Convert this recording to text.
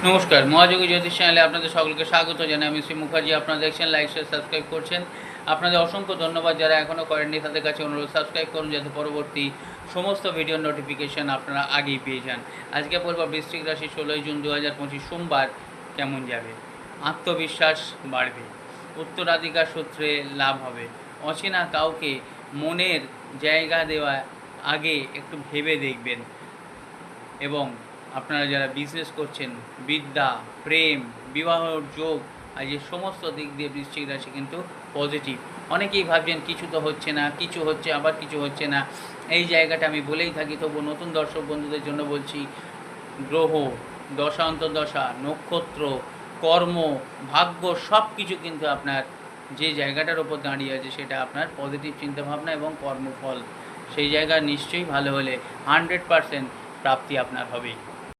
নমস্কার, মহাযোগী জ্যোতিষ চ্যানেলে আপনাদের সকলকে স্বাগত জানাই। আমি শ্রী মুখার্জি। আপনারা দেখছেন, লাইক শেয়ার সাবস্ক্রাইব করছেন। আপনাদের অসংখ্য ধন্যবাদ। যারা এখনও করেননি তাদের কাছে অনুরোধ, সাবস্ক্রাইব করুন যাতে পরবর্তী সমস্ত ভিডিওর নোটিফিকেশান আপনারা আগেই পেয়ে যান। আজকে বলব বৃশ্চিক রাশি 16 জুন 2025 সোমবার কেমন যাবে। আত্মবিশ্বাস বাড়বে, উত্তরাধিকার সূত্রে লাভ হবে, অচেনা কাউকে মনের জায়গা দেওয়া আগে একটু ভেবে দেখবেন। এবং আপনারা যারা বিজনেস করছেন, বিদ্যা, প্রেম, বিবাহর যোগ, আজ এই সমস্ত দিক দিয়ে বৃশ্চিক রাশি কিন্তু পজিটিভ। অনেকেই ভাবছেন কিছু তো হচ্ছে না, কিছু হচ্ছে আবার কিছু হচ্ছে না। এই জায়গাটা আমি বলেই থাকি, তবু নতুন দর্শক বন্ধুদের জন্য বলছি, গ্রহ, দশা অন্তর্দশা, নক্ষত্র, কর্ম, ভাগ্য সব কিছু কিন্তু আপনার যে জায়গাটার ওপর দাঁড়িয়ে আছে সেটা আপনার পজিটিভ চিন্তাভাবনা এবং কর্মফল। সেই জায়গা নিশ্চয়ই ভালো হলে 100% প্রাপ্তি আপনার হবেই।